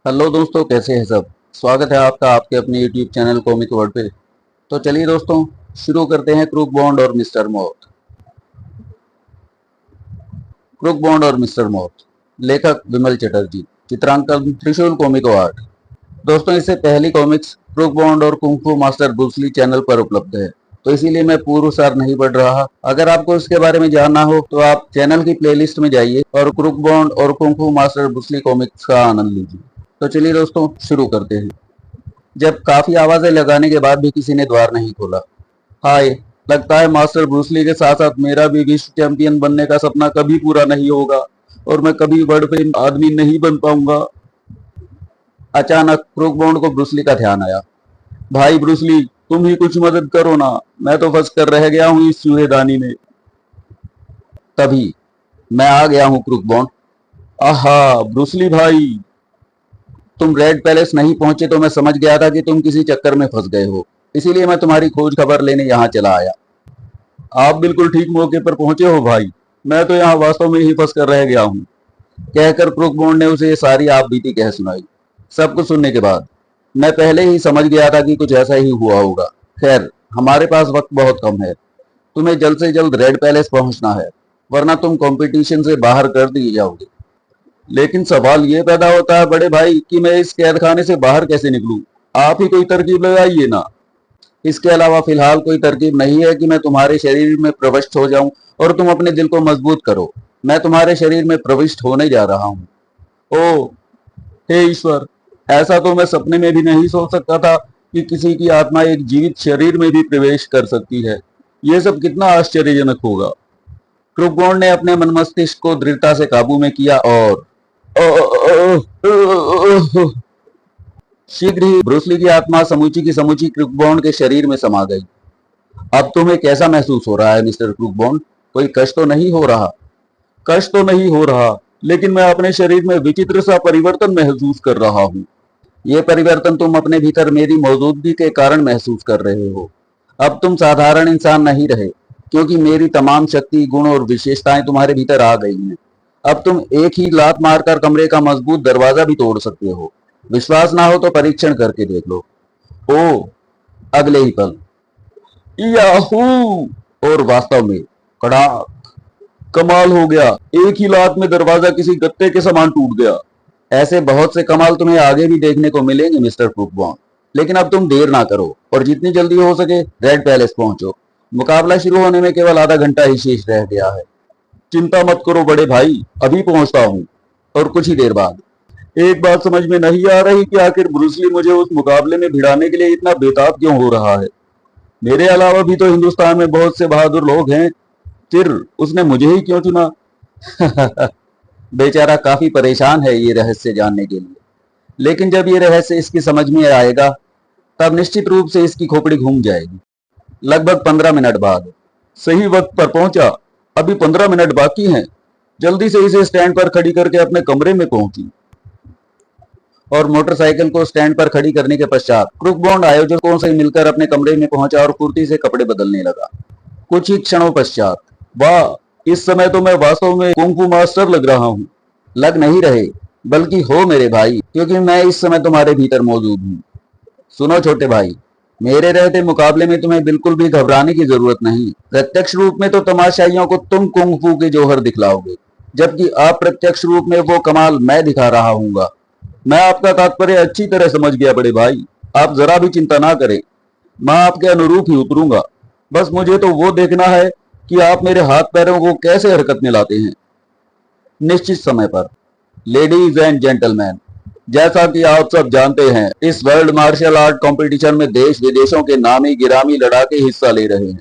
Hello दोस्तों, कैसे हैं सब। स्वागत है आपका आपके अपने यूट्यूब चैनल कॉमिक वर्ड पे। तो चलिए दोस्तों, शुरू करते हैं क्रूक बॉन्ड और मिस्टर मौत। क्रूक बॉन्ड और मिस्टर मौत, लेखक विमल चटर्जी, चित्रांकन त्रिशूल कॉमिक आर्ट। दोस्तों, इससे पहली कॉमिक्स क्रूक बॉन्ड और kung fu master Bruce Lee channel पर उपलब्ध है, तो इसीलिए मैं पूर्व सार नहीं पढ़ रहा। अगर आपको इसके बारे में जानना हो तो आप चैनल की प्लेलिस्ट में जाइए और क्रूक बॉन्ड और kung fu master Bruce Lee comics का आनंद लीजिए। तो चलिए दोस्तों, शुरू करते हैं। जब काफी आवाजें लगाने के बाद भी किसी ने द्वार नहीं खोला। हाय, लगता है मास्टर ब्रूस ली के साथ साथ मेरा भी विश्व चैंपियन बनने का सपना कभी पूरा नहीं होगा और मैं कभी वर्ल्ड फेम आदमी नहीं बन पाऊंगा। अचानक क्रूक बॉन्ड को ब्रूस ली का ध्यान आया। भाई ब्रूस ली, तुम ही कुछ मदद करो ना, मैं तो फंस कर रह गया हूँ इस चूहेदानी में। तभी मैं आ गया हूँ क्रूक बॉन्ड। आहा ब्रूस ली भाई, तुम रेड पैलेस नहीं पहुंचे तो मैं समझ गया था कि तुम किसी चक्कर में फंस गए हो, इसीलिए मैं तुम्हारी खोज खबर लेने यहाँ चला आया। आप बिल्कुल ठीक मौके पर पहुंचे हो भाई, मैं तो यहाँ वास्तव में ही फंस कर रह गया हूँ। कहकर क्रूक बॉन्ड ने उसे ये सारी आप बीती कह सुनाई। सब कुछ सुनने के बाद मैं पहले ही समझ गया था कि कुछ ऐसा ही हुआ होगा। खैर, हमारे पास वक्त बहुत कम है, तुम्हें जल्द से जल्द रेड पैलेस पहुंचना है, वरना तुम कंपटीशन से बाहर कर दिए जाओगे। लेकिन सवाल ये पैदा होता है बड़े भाई कि मैं इस कैद खाने से बाहर कैसे निकलूं। आप ही कोई तरकीब लगाइए ना। इसके अलावा फिलहाल कोई तरकीब नहीं है कि मैं तुम्हारे शरीर में प्रविष्ट हो जाऊं और तुम अपने दिल को मजबूत करो। मैं तुम्हारे शरीर में प्रविष्ट होने जा रहा हूं। ओ हे ईश्वर, ऐसा तो मैं सपने में भी नहीं सोच सकता था कि किसी की आत्मा एक जीवित शरीर में भी प्रवेश कर सकती है। यह सब कितना आश्चर्यजनक होगा। क्रूकबॉन्ड ने अपने मन मस्तिष्क को दृढ़ता से काबू में किया और शीघ्र ही ब्रूस ली की आत्मा समूची की समूची क्रूकबॉन्ड के शरीर में समा गई। अब तुम्हें कैसा महसूस हो रहा है मिस्टर क्रूकबॉन्ड? कोई कष्ट तो नहीं हो रहा? कष्ट तो नहीं हो रहा, लेकिन मैं अपने शरीर में विचित्र सा परिवर्तन महसूस कर रहा हूँ। ये परिवर्तन तुम अपने भीतर मेरी मौजूदगी के कारण महसूस कर रहे हो। अब तुम साधारण इंसान नहीं रहे, क्योंकि मेरी तमाम शक्ति, गुण और विशेषताएं तुम्हारे भीतर आ गई हैं। अब तुम एक ही लात मारकर कमरे का मजबूत दरवाजा भी तोड़ सकते हो। विश्वास ना हो तो परीक्षण करके देख लो। ओ अगले ही पल याहू! और वास्तव में कड़ाक! कमाल हो गया, एक ही लात में दरवाजा किसी गत्ते के समान टूट गया। ऐसे बहुत से कमाल तुम्हें आगे भी देखने को मिलेंगे मिस्टर क्रूकबॉन्ड, लेकिन अब तुम देर ना करो और जितनी जल्दी हो सके रेड पैलेस पहुंचो। मुकाबला शुरू होने में केवल आधा घंटा ही शेष रह गया है। चिंता मत करो बड़े भाई, अभी पहुंचता हूँ। और कुछ ही देर बाद एक बात समझ में नहीं आ रही कि आखिर ब्रूस ली मुझे उस मुकाबले में भिड़ाने के लिए इतना बेताब क्यों हो रहा है। मेरे अलावा भी तो हिंदुस्तान में बहुत से बहादुर लोग हैं, फिर उसने मुझे ही क्यों चुना? बेचारा काफी परेशान है ये रहस्य जानने के लिए, लेकिन जब ये रहस्य इसकी समझ में आएगा तब निश्चित रूप से इसकी खोपड़ी घूम जाएगी। लगभग 15 मिनट बाद सही वक्त पर पहुंचा। अभी 15 मिनट बाकी हैं। जल्दी से इसे स्टैंड पर खड़ी करके अपने कमरे में पहुंची और मोटरसाइकिल को स्टैंड पर खड़ी करने के पश्चात क्रूकबॉन्ड आयोजकों से मिलकर अपने कमरे में पहुंचा और फुर्ती से कपड़े बदलने लगा। कुछ ही क्षणों पश्चात, वाह, इस समय तो मैं वास्तव में कुंफू मास्टर लग रहा हूँ। लग नहीं रहे, बल्कि हो मेरे भाई, क्योंकि मैं इस समय तुम्हारे भीतर मौजूद हूँ। सुनो छोटे भाई, मेरे रहते मुकाबले में तुम्हें बिल्कुल भी घबराने की जरूरत नहीं। प्रत्यक्ष रूप में तो तमाशाइयों को तुम कुंफू के जौहर दिखलाओगे, जबकि अप्रत्यक्ष रूप में वो कमाल मैं दिखा रहा हूँगा। मैं आपका तात्पर्य अच्छी तरह समझ गया बड़े भाई, आप जरा भी चिंता ना करें। मैं आपके अनुरूप ही उतरूंगा। बस मुझे तो वो देखना है कि आप मेरे हाथ पैरों को कैसे हरकत में लाते हैं। निश्चित समय पर। लेडीज एंड जेंटलमैन, जैसा कि आप सब जानते हैं, इस वर्ल्ड मार्शल आर्ट कंपटीशन में देश विदेशों के नामी गिरामी लड़ाके हिस्सा ले रहे हैं।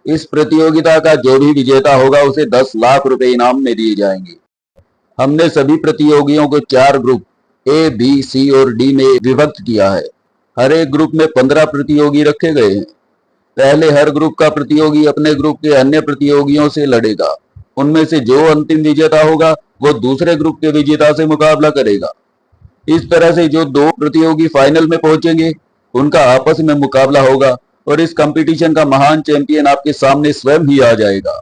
इस प्रतियोगिता का जो भी विजेता होगा उसे 10 लाख रुपए इनाम में दिए जाएंगे। हमने सभी प्रतियोगियों को 4 ग्रुप ए, बी, सी और डी में विभक्त किया है। हर एक ग्रुप में 15 प्रतियोगी रखे गए हैं। पहले हर ग्रुप का प्रतियोगी अपने ग्रुप के अन्य प्रतियोगियों से लड़ेगा। उनमें से जो अंतिम विजेता होगा वो दूसरे ग्रुप के विजेता से मुकाबला करेगा। इस तरह से जो 2 प्रतियोगी फाइनल में पहुंचेंगे उनका आपस में मुकाबला होगा और इस कंपटीशन का महान चैंपियन आपके सामने स्वयं ही आ जाएगा।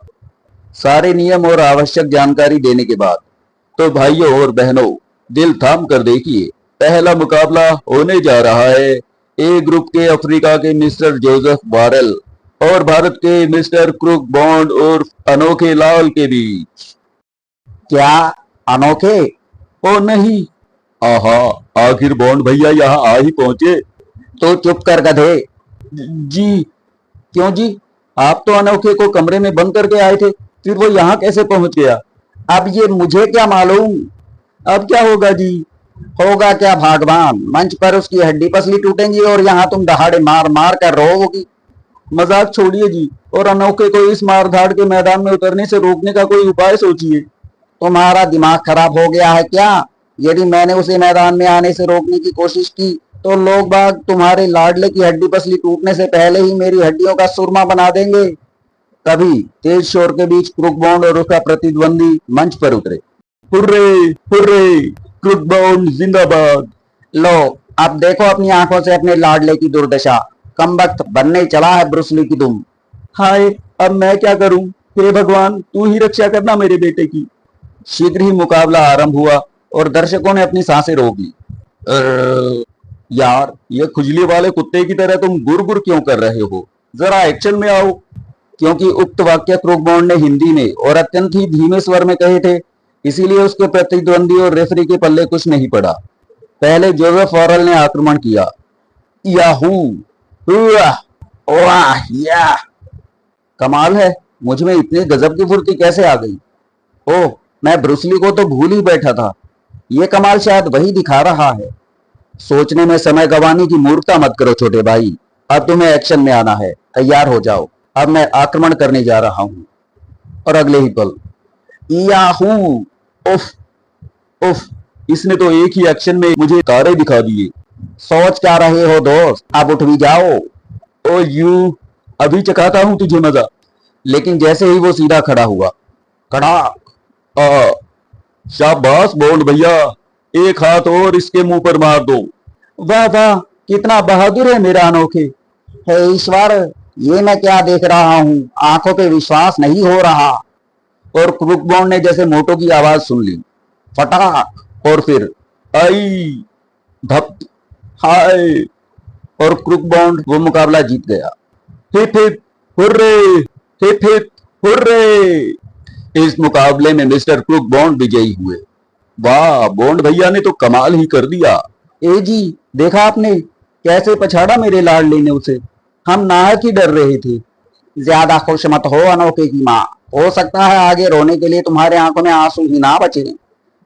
सारे नियम और आवश्यक जानकारी देने के बाद तो भाइयों और बहनों, दिल थाम कर देखिए, पहला मुकाबला होने जा रहा है ए ग्रुप के अफ्रीका के मिस्टर जोसेफ वारेल और भारत के मिस्टर क्रुक बॉन्ड और अनोखे लाल के बीच। क्या अनोखे? ओ नहीं। आहा, आखिर बॉन्ड भैया यहाँ आ ही पहुंचे। तो चुप कर गधे। जी। क्यों जी? आप तो अनोखे को कमरे में बंद करके आए थे, फिर वो यहाँ कैसे पहुंच गया? अब ये मुझे क्या मालूम। अब क्या होगा जी? होगा क्या भगवान, मंच पर उसकी हड्डी पसली टूटेंगी और यहाँ तुम दहाड़े मार मार कर रोओगी। मजाक छोड़िए जी, और अनोखे को इस मारधाड़ के मैदान में उतरने से रोकने का कोई उपाय सोचिए। तुम्हारा दिमाग खराब हो गया है क्या? यदि मैंने उसे मैदान में आने से रोकने की कोशिश की तो लोग बाग तुम्हारे लाडले की हड्डी पसली टूटने से पहले ही मेरी हड्डियों का सुरमा बना देंगे। तभी तेज शोर के बीच क्रुक बॉन्ड और उसका प्रतिद्वंदी मंच पर उतरे। हुर्रे हुर्रे, क्रुक बॉन्ड जिंदाबाद। लो, अब देखो अपनी आंखों से अपने लाडले की दुर्दशा। कमबख्त बनने चला है ब्रूस ली की तुम। हाय, अब मैं क्या करूं? हे भगवान, तू ही रक्षा करना मेरे बेटे की। शीघ्र ही मुकाबला आरंभ हुआ और दर्शकों ने अपनी सांसें रोक ली। यार, ये खुजली वाले कुत्ते की तरह तुम गुर गुर क्यों कर रहे हो? जरा एक्शन में आओ। क्योंकि उक्त वाक्य क्रुक बॉन्ड ने हिंदी में और अत्यंत ही धीमे स्वर में कहे थे, इसीलिए उसके प्रतिद्वंदी और रेफरी के पल्ले कुछ नहीं पड़ा। पहले जोसेफ वारेल ने आक्रमण किया। याहू, हुआ, वाह, या। कमाल है, मुझ में इतनी गजब की फुर्ती कैसे आ गई? ओह, मैं ब्रूस ली को तो भूल ही बैठा था। ये कमाल शायद वही दिखा रहा है। सोचने में समय गंवाने की मूर्खता मत करो छोटे भाई। अब तुम्हें एक्शन में आना है, तैयार हो जाओ। अब मैं आक्रमण करने जा रहा हूं। और अगले ही पल, याहू, उफ, उफ, इसने तो एक ही एक्शन में मुझे तारे दिखा दिए। सोच क्या रहे हो दोस्त, अब उठ भी जाओ। ओ यू, अभी चखाता हूं तुझे मजा। लेकिन जैसे ही वो सीधा खड़ा हुआ, कड़ाक, शाबाश बॉन्ड भैया, एक हाथ और इसके मुंह पर मार दो। वाह वाह, कितना बहादुर है मेरा अनोखे। हे ईश्वर, ये मैं क्या देख रहा हूँ, आंखों पे विश्वास नहीं हो रहा। और क्रुक बॉन्ड ने जैसे मोटो की आवाज सुन ली। फटाक, और फिर आई, धप, हाय, और क्रुक बॉन्ड वो मुकाबला जीत गया। Hip hip hurray, hip hip hurray. इस मुकाबले में मिस्टर क्रुक बॉन्ड विजयी हुए। वाह, बॉन्ड भैया ने तो कमाल ही कर दिया। ए जी, देखा आपने कैसे पछाड़ा मेरे लाडले ने उसे? हम नाहक ही डर रहे थे। ज्यादा खुश मत हो अनोखे की माँ, हो सकता है आगे रोने के लिए तुम्हारे आंखों में आंसू ही ना बचे।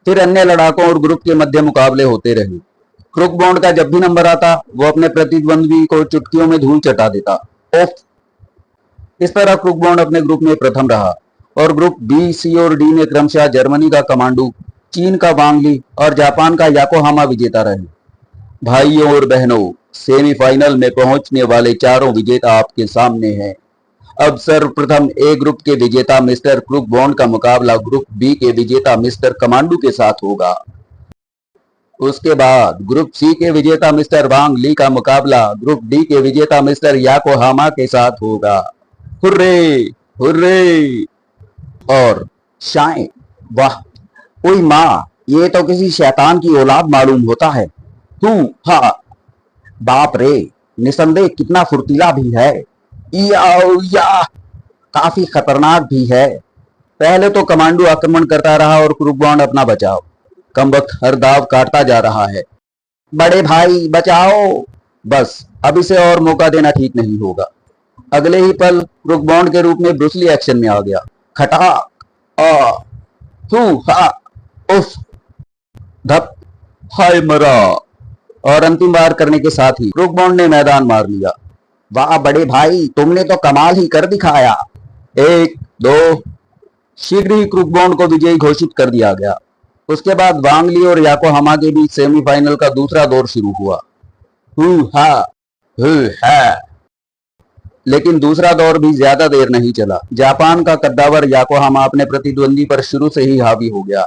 फिर अन्य लड़ाकों और ग्रुप के मध्य मुकाबले होते रहे। क्रुक बॉन्ड का जब भी नंबर आता, वो अपने प्रतिद्वंदी को चुटकियों में धूल चटा देता। ओफ। इस तरह क्रुक बॉन्ड अपने ग्रुप में प्रथम रहा और ग्रुप बी, सी और डी में क्रमशः जर्मनी का कमांडू, चीन का वांग ली और जापान का याकोहामा विजेता रहे। भाइयों और बहनों, सेमीफाइनल में पहुंचने वाले चारों विजेता आपके सामने हैं। अब सर्वप्रथम ए ग्रुप के विजेता मिस्टर क्रुक बॉन्ड का मुकाबला ग्रुप बी के विजेता मिस्टर कमांडू के साथ होगा। उसके बाद ग्रुप सी के विजेता मिस्टर वांग ली का मुकाबला ग्रुप डी के विजेता मिस्टर याकोहामा के साथ होगा। Hurray hurray. और शाय, वाह, ओई माँ, ये तो किसी शैतान की औलाद मालूम होता है। तू, हाँ, बाप रे, निसंदेह कितना फुर्तीला भी है। या, काफी खतरनाक भी है। पहले तो कमांडो आक्रमण करता रहा और क्रुक बॉन्ड अपना बचाव। कमबख्त हर दाव काटता जा रहा है। बड़े भाई बचाओ। बस अब इसे और मौका देना ठीक नहीं होगा। अगले ही पल क्रुक बॉन्ड के रूप में ब्रूस ली एक्शन में आ गया। खटाक, हा, उफ, धप, हाय मरा। और अंतिम बार करने के साथ ही क्रुक बॉन्ड ने मैदान मार लिया। वाह बड़े भाई, तुमने तो कमाल ही कर दिखाया। 1, 2। शीघ्र ही क्रुक बॉन्ड को विजयी घोषित कर दिया गया। उसके बाद वांग ली और याकोहामा के बीच सेमीफाइनल का दूसरा दौर शुरू हुआ। हा। लेकिन दूसरा दौर भी ज्यादा देर नहीं चला। जापान का कद्दावर याकोहामा अपने प्रतिद्वंदी पर शुरू से ही हावी हो गया।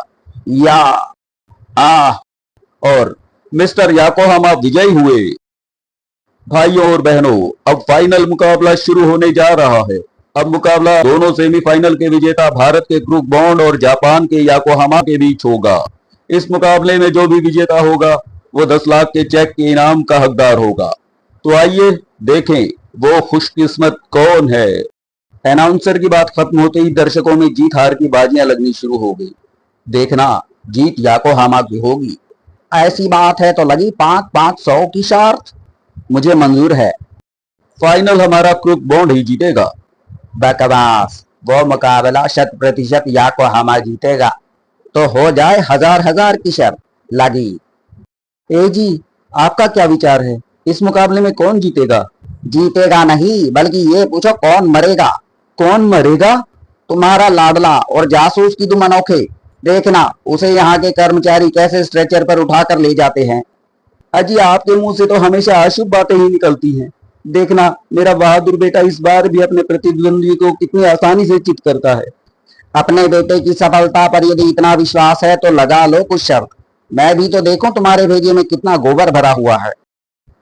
और मिस्टर याकोहामा विजयी हुए। भाइयों और बहनों, अब फाइनल मुकाबला शुरू होने जा रहा है। अब मुकाबला दोनों सेमीफाइनल के विजेता भारत के क्रुक बॉन्ड और जापान के याकोहामा के बीच होगा। इस मुकाबले में जो भी विजेता होगा वो 10 लाख के चेक के इनाम का हकदार होगा। तो आइए देखें वो खुशकिस्मत कौन है। अनाउंसर की बात खत्म होते ही दर्शकों में जीत हार की बाजियां लगनी शुरू हो गई। देखना जीत याकोहामा की होगी। ऐसी बात है तो लगी 5-500 की शर्त। मुझे मंजूर है। फाइनल हमारा क्रुक बॉन्ड ही जीतेगा। बकवास, वो मुकाबला 100% याकोहामा जीतेगा। तो हो जाए 1000 की शर्त लगी। ए जी, आपका क्या विचार है? इस मुकाबले में कौन जीतेगा? जीतेगा नहीं, बल्कि ये पूछो कौन मरेगा। कौन मरेगा? तुम्हारा लाडला और जासूस की तुम अनोखे। देखना उसे यहाँ के कर्मचारी कैसे स्ट्रेचर पर उठाकर ले जाते हैं। अजी, आपके मुंह से तो हमेशा अशुभ बातें ही निकलती हैं। देखना मेरा बहादुर बेटा इस बार भी अपने प्रतिद्वंदी को कितनी आसानी से चित करता है। अपने बेटे की सफलता पर यदि इतना विश्वास है तो लगा लो कुछ शर्त। मैं भी तो देखूं तुम्हारे भेजे में कितना गोबर भरा हुआ है।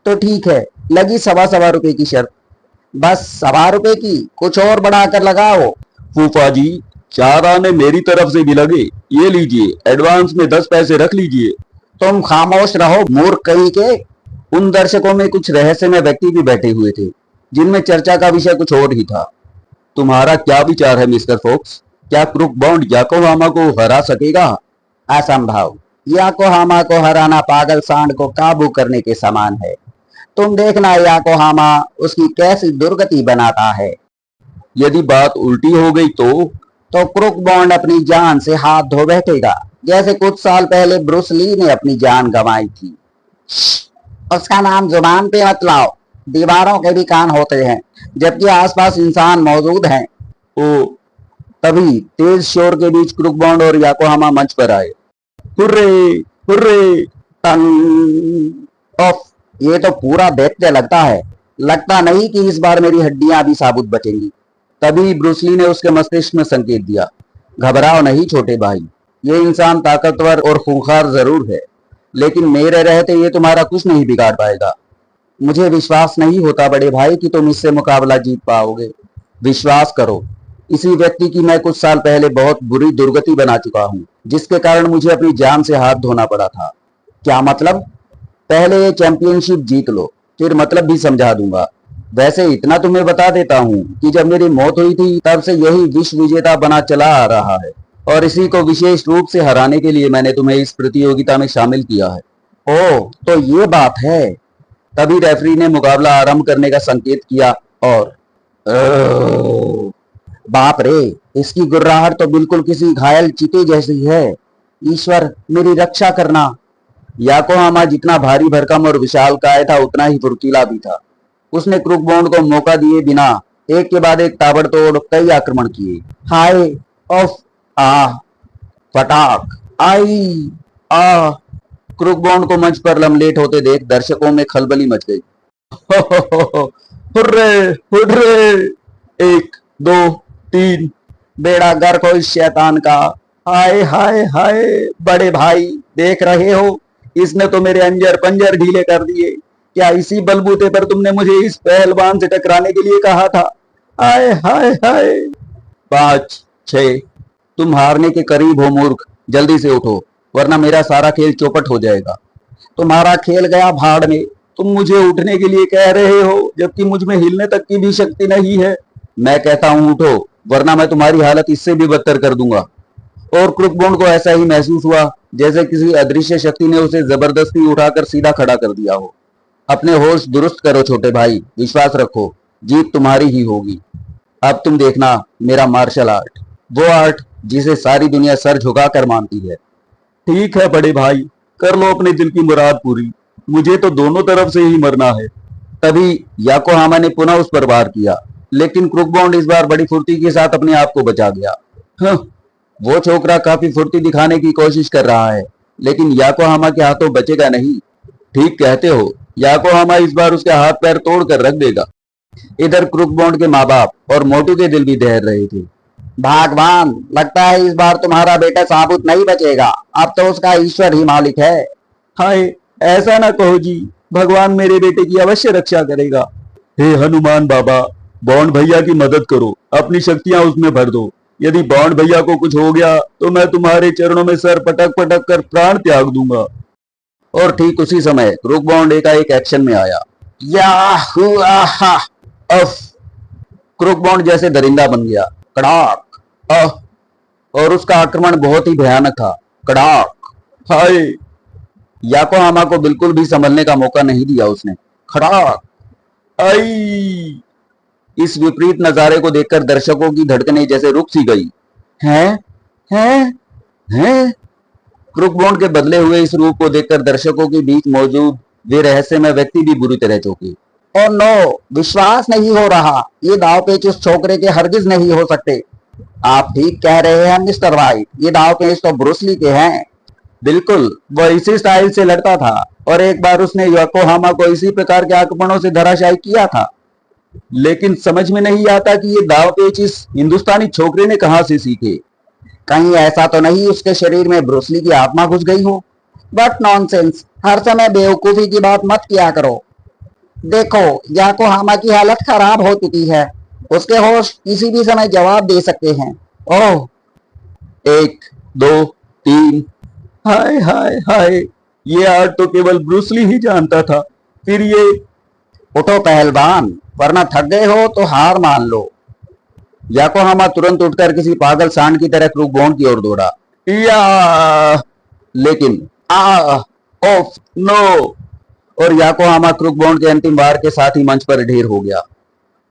तो ठीक है, लगी 1.25 रुपए की शर्त। बस 1.25 की, कुछ और बढ़ाकर लगाओ। फूफा जी, 4 आने मेरी तरफ से भी लगे। ये लीजिए, एडवांस में 10 पैसे रख लीजिए। तुम खामोश रहो मूर्ख कहीं के। उन दर्शकों में कुछ रहस्यमय व्यक्ति भी बैठे हुए थे, जिनमें चर्चा का विषय कुछ और ही था। तुम्हारा क्या विचार है मिस्टर फोक्स? क्या क्रुक बॉन्ड याकोहामा को हरा सकेगा? असंभव। याकोहामा को हराना पागल सांड को काबू करने के समान है। तुम देखना याकोहामा उसकी कैसी दुर्गति बनाता है। यदि बात उल्टी हो गई तो क्रुक बॉन्ड अपनी जान से हाथ धो बैठेगा, जैसे कुछ साल पहले ब्रूस ली ने अपनी जान गंवाई थी। उसका नाम जुबान पे मत लाओ, दीवारों के भी कान होते हैं, जबकि आसपास इंसान मौजूद हैं। ओ, तभी तेज शोर के बीच क्रुक बॉन्ड और याकोहामा मंच पर आए। Hurray hurray tongue of. ये तो पूरा दैत्य लगता है। लगता नहीं कि इस बार मेरी हड्डियां भी साबुत बचेंगी। तभी ब्रूस ली ने उसके मस्तिष्क में संकेत दिया, घबराओ नहीं छोटे भाई, ये इंसान ताकतवर और खूंखार जरूर है, लेकिन मेरे रहते ये तुम्हारा कुछ नहीं बिगाड़ पाएगा। मुझे विश्वास नहीं होता बड़े भाई कि तुम इससे मुकाबला जीत पाओगे। विश्वास करो, इसी व्यक्ति की मैं कुछ साल पहले बहुत बुरी दुर्गति बना चुका हूँ, जिसके कारण मुझे अपनी जान से हाथ धोना पड़ा था। क्या मतलब? पहले ये चैंपियनशिप जीत लो, फिर मतलब भी समझा दूंगा। वैसे इतना तुम्हें बता देता हूँ कि जब मेरी मौत हुई थी तब से यही विश्व विजेता बना चला आ रहा है, और इसी को विशेष रूप से हराने के लिए मैंने तुम्हें इस प्रतियोगिता में शामिल किया है। ओह, तो ये बात है। तभी रेफरी ने मुकाबला आरंभ करने का संकेत किया और बाप रे, इसकी गुर्राहट तो बिल्कुल किसी घायल चीते जैसी है। ईश्वर मेरी रक्षा करना। याकोहामा जितना भारी भरकम और विशालकाय था उतना ही फुर्तीला भी था। उसने क्रुक बॉन्ड को मौका दिए बिना एक के बाद एक ताबड़तोड़ कई आक्रमण किए। हाय ऑफ आ फटाक आई आ। क्रुक बॉन्ड को मंच पर लमलेट होते देख दर्शकों में खलबली मच गई। Hurray hurray, 1 2 3। बेड़ा गर्क हो इस शैतान का। हाय हाय हाय, बड़े भाई देख रहे हो, इसने तो मेरे अंजर पंजर ढीले कर दिए। क्या इसी बलबूते पर तुमने मुझे इस पहलवान से टकराने के लिए कहा था? हाय हाय हाय। 5 6। तुम हारने के करीब हो मूर्ख, जल्दी से उठो, वरना मेरा सारा खेल चौपट हो जाएगा। तुम्हारा खेल गया भाड़ में। तुम मुझे उठने के लिए कह रहे हो, जबकि मुझ में हिलने तक की भी शक्ति नहीं है। मैं कहता हूं उठो, वरना मैं तुम्हारी हालत इससे भी बदतर कर दूंगा। और क्रुक बॉन्ड को ऐसा ही महसूस हुआ जैसे किसी अदृश्य शक्ति ने उसे जबरदस्ती उठाकर सीधा खड़ा कर दिया हो। अपने होश दुरुस्त करो छोटे भाई, विश्वास रखो, जीत तुम्हारी ही होगी। अब तुम देखना मेरा मार्शल आर्ट, वो आर्ट जिसे सारी दुनिया सर झुकाकर मानती है। ठीक है बड़े भाई, कर लो अपने दिल की मुराद पूरी। मुझे तो दोनों तरफ से ही मरना है। तभी याकोहामा ने पुनः उस पर वार किया, लेकिन क्रुक बॉन्ड इस बार बड़ी फुर्ती के साथ अपने आप को बचा गया। वो छोकरा काफी फुर्ती दिखाने की कोशिश कर रहा है, लेकिन याकोहामा के हाथों बचेगा नहीं। ठीक कहते हो, याकोहामा इस बार उसके हाथ पैर तोड़ कर रख देगा। इधर क्रुक बॉन्ड के माँ बाप और मोटू के दिल भी दहर रहे थे। भगवान, लगता है इस बार तुम्हारा बेटा साबुत नहीं बचेगा। अब तो उसका ईश्वर ही मालिक है। हाय, ऐसा ना कहो जी, भगवान मेरे बेटे की अवश्य रक्षा करेगा। हे हनुमान बाबा, बॉन्ड भैया की मदद करो, अपनी शक्तियां उसमें भर दो। यदि बॉन्ड भैया को कुछ हो गया तो मैं तुम्हारे चरणों में सर पटक पटक कर प्राण त्याग दूंगा। और ठीक उसी समय क्रूक बॉन्ड एकाएक एक्शन में आया। याहू आहा अफ, क्रूक बॉन्ड जैसे दरिंदा बन गया। कड़ाक अह, और उसका आक्रमण बहुत ही भयानक था। कड़ाक, हाय। याकोहामा को बिल्कुल भी संभलने का मौका नहीं दिया उसने। खड़ाक, आई। इस विपरीत नजारे को देखकर दर्शकों की धड़कनें जैसे रुक सी गई। हैं हैं हैं क्रूक बॉन्ड के बदले हुए इस रूप को देखकर दर्शकों के बीच मौजूद वे रहस्यमय व्यक्ति भी बुरी तरह चौंके। ओ नो, विश्वास नहीं हो रहा, ये दाव पेच उस छोकरे के हरगिज नहीं हो सकते। आप ठीक कह रहे हैं मिस्टर वाइट, ये दाव पेच तो ब्रूसली के हैं। बिल्कुल, वह इसी स्टाइल से लड़ता था और एक बार उसने योकोहामा को इसी प्रकार के आक्रमणों से धराशायी किया था। लेकिन समझ में नहीं आता कि ये दाव पेच इस हिंदुस्तानी छोकरे ने कहां से सीखे। कहीं ऐसा तो नहीं उसके शरीर में ब्रूसली की आत्मा घुस गई हो। बट नॉनसेंस, हर समय बेवकूफी की बात मत किया करो। देखो, याकोहामा की हालत खराब हो चुकी है, उसके होश किसी भी समय जवाब दे सकते हैं। ओह, 1 2 3, हाय हाय हाय, ये आर्ट तो केवल ब्रूसली ही जानता था। फिर ये, उठो पहलवान, वरना थक गए हो तो हार मान लो। याकोहामा तुरंत उठकर किसी पागल सांड की तरह क्रूक बॉन्ड की ओर दौड़ा। या, लेकिन ओफ नो, और याकोहामा क्रूक बॉन्ड के अंतिम वार के साथ ही मंच पर ढेर हो गया।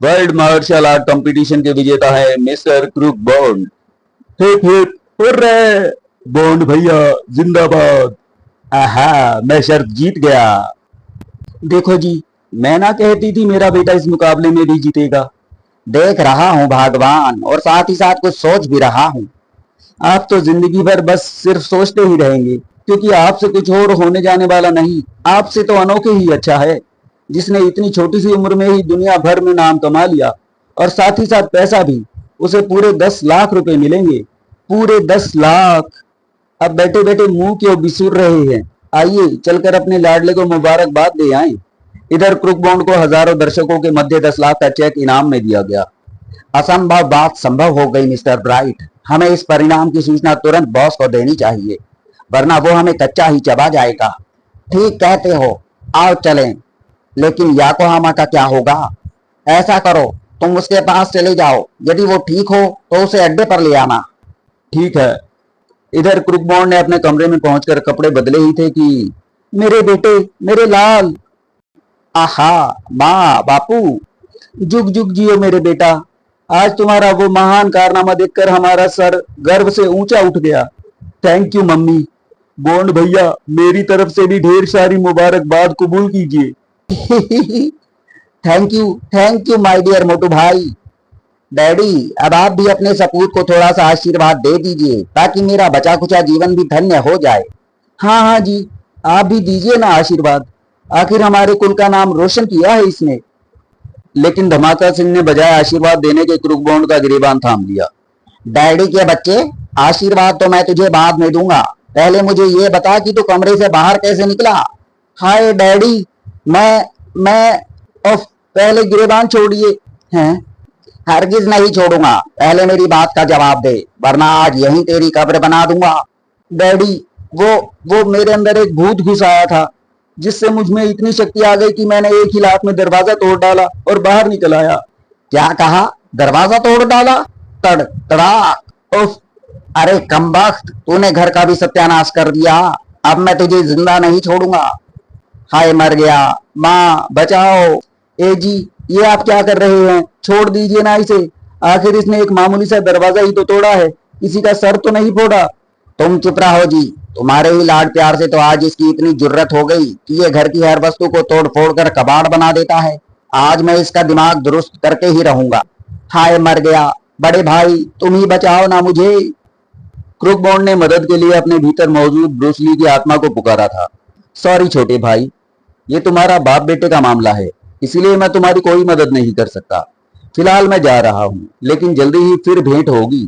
वर्ल्ड मार्शल आर्ट कंपटीशन के विजेता है mister crook bond. Hip hip hurray, bond भैया जिंदाबाद। आहा, मैं शर्त जीत गया। देखो जी, मैं ना कहती थी मेरा बेटा इस मुकाबले में भी जीतेगा। देख रहा हूँ भगवान, और साथ ही साथ कुछ सोच भी रहा हूँ। आप तो जिंदगी भर बस सिर्फ सोचते ही रहेंगे, क्योंकि आपसे कुछ और होने जाने वाला नहीं। आपसे तो अनोखे ही अच्छा है, जिसने इतनी छोटी सी उम्र में ही दुनिया भर में नाम कमा लिया, और साथ ही साथ पैसा भी। उसे पूरे 10 लाख रुपए मिलेंगे, पूरे 10 लाख। अब बैठे बैठे मुंह क्यों बिसुर रहे हैं? आइए चलकर अपने लाडले को मुबारकबाद दे आए। इधर क्रूक बॉन्ड को हजारों दर्शकों के मध्य 10 लाख का चेक इनाम में दिया गया। असंभव बात संभव हो गई मिस्टर ब्राइट। हमें इस परिणाम की सूचना तुरंत बॉस को देनी चाहिए, वरना वो हमें कच्चा ही चबा जाएगा। ठीक कहते हो, आओ चलें। लेकिन याकोहामा का क्या होगा? ऐसा करो, तुम उसके पास चले जाओ, यदि वो ठीक हो तो उसे अड्डे पर ले आना। ठीक है। इधर क्रूक बॉन्ड ने अपने कमरे में पहुंचकर कपड़े बदले ही थे कि मेरे बेटे, मेरे लाल। आहा, माँ, बापू, जुग जुग जियो मेरे बेटा। आज तुम्हारा वो महान कारनामा देखकर हमारा सर गर्व से ऊंचा उठ गया। Thank you mummy. बॉन्ड भैया, मेरी तरफ से भी ढेर सारी मुबारकबाद कबूल कीजिए। थैंक यू माय डियर मोटू भाई। डैडी, अब आप भी अपने सपूत को थोड़ा सा आशीर्वाद दे दीजिए, ताकि मेरा बचा खुचा जीवन भी धन्य हो जाए। हाँ हाँ जी, आप भी दीजिए ना आशीर्वाद, आखिर हमारे कुल का नाम रोशन किया है इसने। लेकिन धमाका सिंह ने बजाय आशीर्वाद देने के क्रूक बॉन्ड का गिरेबान थाम लिया। डैडी के बच्चे, आशीर्वाद तो मैं तुझे बाद में दूंगा, पहले मुझे ये बता कि तू कमरे से बाहर कैसे निकला। हाय डैडी, मैं पहले गिरेबान छोड़िए। हैं? हरगिज नहीं छोड़ूंगा, पहले मेरी बात का जवाब दे, वरना आज यहीं तेरी कब्र बना दूंगा। डैडी, वो मेरे अंदर एक भूत घुस आया था, जिससे मुझ में इतनी शक्ति आ गई कि मैंने एक ही लात में दरवाजा तोड़ डाला और बाहर निकल आया। क्या कहा? दरवाजा तोड़ डाला? तड़ तड़ा। उफ, अरे कमबख्त, तूने घर का भी सत्यानाश कर दिया। अब मैं तुझे जिंदा नहीं छोड़ूंगा। हाय मर गया। माँ बचाओ। ए जी, ये आप क्या कर रहे हैं? छोड़ दीजिए ना इसे, आखिर इसने एक मामूली सा दरवाजा ही तो तोड़ा है, किसी का सर तो नहीं फोड़ा। तुम चुप रहो जी, तुम्हारे ही लाड प्यार से तो आज इसकी इतनी जुर्रत हो गई कि ये घर की हर वस्तु को तोड़ फोड़ कर कबाड़ बना देता है। आज मैं इसका दिमाग दुरुस्त करके ही रहूंगा। हाय मर गया। बड़े भाई, तुम ही बचाओ ना मुझे। क्रूक बॉन्ड ने मदद के लिए अपने भीतर मौजूद ब्रूसली की आत्मा को पुकारा था। सॉरी छोटे भाई, ये तुम्हारा बाप बेटे का मामला है, इसलिए मैं तुम्हारी कोई मदद नहीं कर सकता। फिलहाल मैं जा रहा हूँ, लेकिन जल्दी ही फिर भेंट होगी।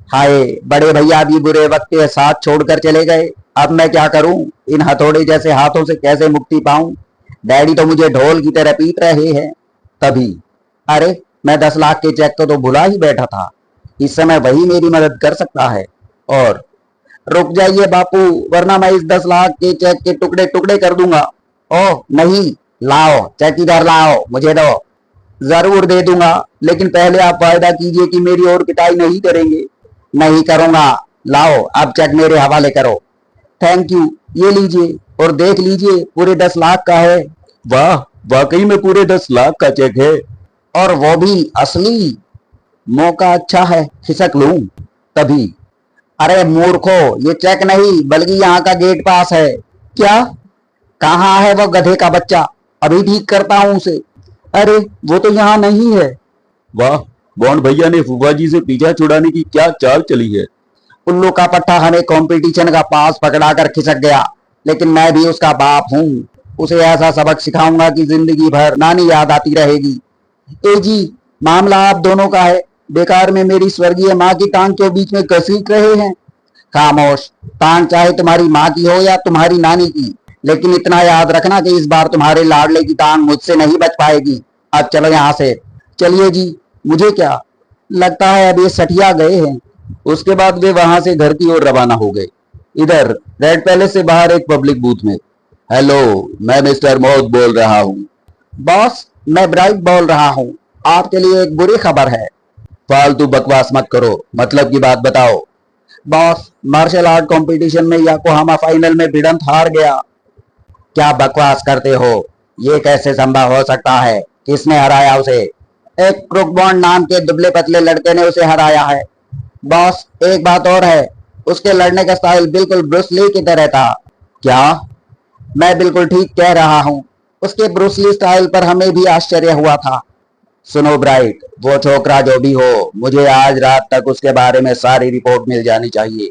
हाय, बड़े भैया भी बुरे वक्त के साथ छोड़कर चले गए। अब मैं क्या करूं? इन हथौड़े जैसे हाथों से कैसे मुक्ति पाऊं? डैडी तो मुझे ढोल की तरह पीट रहे हैं। तभी, अरे, मैं 10 लाख के चेक को तो भुला ही बैठा था। इस समय वही मेरी मदद कर सकता है। और रुक जाइए बापू, वरना मैं इस 10 लाख के चेक के टुकड़े टुकड़े कर दूंगा। ओह नहीं, लाओ चेक इधर लाओ, मुझे दो। जरूर दे दूंगा, लेकिन पहले आप वायदा कीजिए कि मेरी और पिटाई नहीं करेंगे। नहीं करूंगा। लाओ अब चेक मेरे हवाले करो। थैंक यू, ये लीजिए और देख लीजिए, पूरे 10 लाख का है। वाह, वाकई में पूरे 10 लाख का चेक है। और वो भी असली। मौका अच्छा है, खिसक लूं तभी। अरे मूर्खो, ये चेक नहीं बल्कि यहाँ का गेट पास है। क्या? कहाँ है वो गधे का बच्चा? अभी ठीक करता हूँ उसे। अरे वो तो यहाँ नहीं है। वाह, बॉन्ड भैया ने फूफा जी से पीछा छुड़ाने की क्या चाल चली है। उल्लू का पट्टा हमें कंपटीशन का पास पकड़ा कर खिसक गया, लेकिन मैं भी उसका बाप हूँ। उसे ऐसा सबक सिखाऊंगा कि जिंदगी भर नानी याद आती रहेगी। ए जी, मामला आप दोनों का है। बेकार में मेरी स्वर्गीय माँ की टांग के बीच में घसीट रहे हैं। खामोश। टांग चाहे तुम्हारी माँ की हो या तुम्हारी नानी की, लेकिन इतना याद रखना कि इस बार तुम्हारे लाडले की टांग मुझसे नहीं बच पाएगी। अब चलो यहाँ से। चलिए जी। मुझे क्या लगता है अब ये सठिया गए हैं। उसके बाद वे वहां से घर की ओर रवाना हो गए। इधर रेड पैलेस से बाहर एक पब्लिक बूथ में, हेलो, मैं मिस्टर मौत बोल रहा हूँ। बॉस, मैं ब्राइट बोल रहा हूँ। आपके लिए एक बुरी खबर है। फालतू बकवास मत करो, मतलब की बात बताओ। बॉस, मार्शल आर्ट कंपटीशन में याकोहामा फाइनल में भिड़ंत हार गया। क्या बकवास करते हो? ये कैसे संभव हो सकता है? किसने हराया उसे? एक क्रुकबॉन्ड नाम के दुबले पतले लड़के ने उसे हराया है। बॉस, एक बात और है, उसके लड़ने का स्टाइल बिल्कुल ब्रूस ली की तरह था। क्या? मैं बिल्कुल ठीक कह रहा हूँ। उसके ब्रूस ली स्टाइल पर हमें भी आश्चर्य हुआ था। सुनो ब्राइट, वो छोकरा जो भी हो, मुझे आज रात तक उसके बारे में सारी रिपोर्ट मिल जानी चाहिए।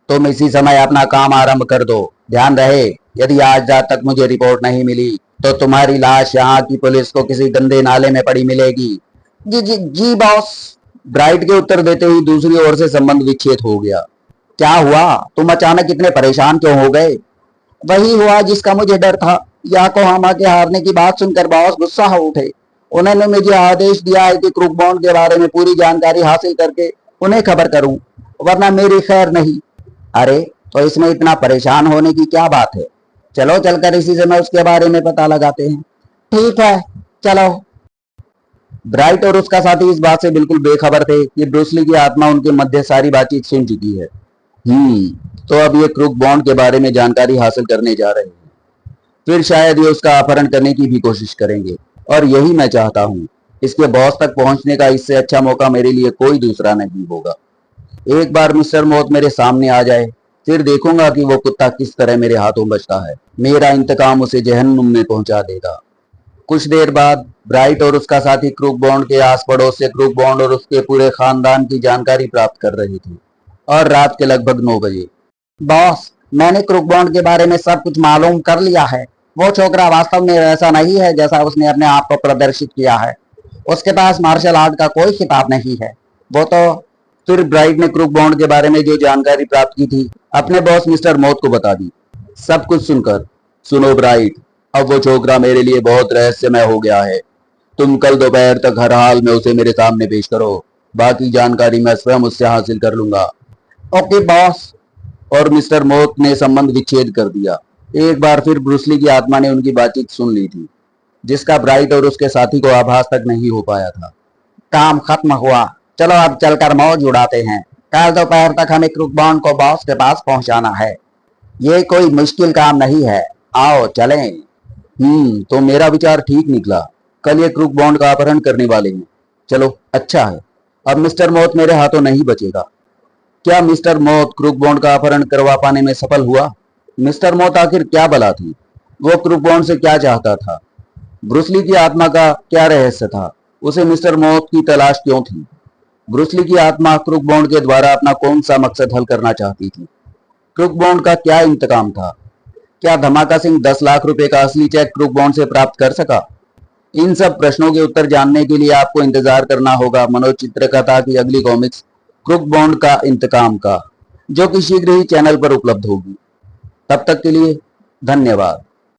तुम इसी समय अपना काम आरंभ कर दो। ध्यान रहे, यदि आज रात तक मुझे रिपोर्ट नहीं मिली तो तुम्हारी लाश यहाँ की पुलिस को किसी गंदे नाले में पड़ी मिलेगी। जी जी जी बॉस। ब्राइट के उत्तर देते ही दूसरी ओर से संबंध विच्छेद हो गया। क्या हुआ? तुम अचानक इतने परेशान क्यों हो गए? वही हुआ जिसका मुझे डर था। याकोहामा के हारने की बात सुनकर बॉस गुस्सा हो उठे। उन्होंने मुझे आदेश दिया है कि क्रुकबॉन्ड के बारे में पूरी जानकारी हासिल करके उन्हें खबर करूं, वरना मेरी खैर नहीं। अरे तो इसमें इतना परेशान होने की क्या बात है? चलो चलकर इसी समय उसके बारे में पता लगाते हैं। ठीक है, चलो। ब्राइट और उसका साथी इस बात से बिल्कुल बेखबर थे कि ब्रूस ली की आत्मा उनके मध्य सारी बातचीत सुन चुकी है। तो अब ये क्रूक बॉन्ड के बारे में जानकारी हासिल करने जा रहे हैं। फिर शायद ये उसका अपहरण करने की भी कोशिश करेंगे, और यही मैं चाहता हूँ। इसके बॉस तक पहुंचने का इससे अच्छा मौका मेरे लिए कोई दूसरा नहीं होगा। एक बार मिस्टर मौत मेरे सामने आ जाए, फिर देखूंगा कि वो कुत्ता किस तरह मेरे हाथों बचता है। मेरा इंतकाम उसे जहन्नुम में पहुंचा देगा। कुछ देर बाद ब्राइट और उसका साथी क्रूक बॉन्ड के आस पड़ोस से क्रूक बॉन्ड और उसके पूरे खानदान की जानकारी प्राप्त कर रही थी, और रात के लगभग 9 बजे। बॉस, मैंने क्रुकबॉन्ड के बारे में सब कुछ मालूम कर लिया है। वो छोकरा वास्तव में ऐसा नहीं है जैसा उसने अपने आप को प्रदर्शित किया है। उसके पास मार्शल आर्ट का कोई खिताब नहीं है। वो तो। फिर ब्राइट ने क्रूक बॉन्ड के बारे में जो जानकारी प्राप्त की थी अपने बॉस मिस्टर मौत को बता दी। सब कुछ सुनकर, सुनो ब्राइट, अब वो छोकरा मेरे लिए बहुत रहस्यमय हो गया है। तुम कल दोपहर तक हर हाल में उसे मेरे सामने पेश करो। बाकी जानकारी मैं स्वयं उससे हासिल कर लूंगा। Okay boss. और मिस्टर मौत ने संबंध विच्छेद कर दिया। एक बार फिर ब्रूस ली की आत्मा ने उनकी बातचीत सुन ली थी, जिसका ब्राइट और उसके साथी को आभास तक नहीं हो पाया था। काम खत्म हुआ। चलो अब चलकर मौज उड़ाते हैं। कल दोपहर तक हमें क्रुकबॉन्ड को बॉस के पास पहुंचाना है। ये कोई मुश्किल काम नहीं है। आओ चलें। तो मेरा विचार ठीक निकला। कल ये क्रूक बॉन्ड का अपहरण करने वाले हैं। चलो अच्छा है, अब मिस्टर मौत मेरे हाथों नहीं बचेगा। क्या मिस्टर मौत क्रूक बॉन्ड का अपहरण करवा पाने में सफल हुआ? मिस्टर मौत आखिर क्या बला थी? वो क्रूक बॉन्ड से क्या चाहता था? ब्रूस ली की आत्मा का क्या रहस्य था? उसे मिस्टर मौत की तलाश क्यों थी? ब्रूस ली की आत्मा क्रूक बॉन्ड के द्वारा अपना कौन सा मकसद हल करना चाहती थी? क्रूक बॉन्ड का क्या इंतकाम था? क्या धमाका सिंह 10 लाख रुपए का असली चेक क्रूक बॉन्ड से प्राप्त कर सका? इन सब प्रश्नों के उत्तर जानने के लिए आपको इंतजार करना होगा मनोज चित्रकथा की अगली कॉमिक्स क्रूक बॉन्ड का इंतकाम का, जो कि शीघ्र ही चैनल पर उपलब्ध होगी। तब तक के लिए धन्यवाद।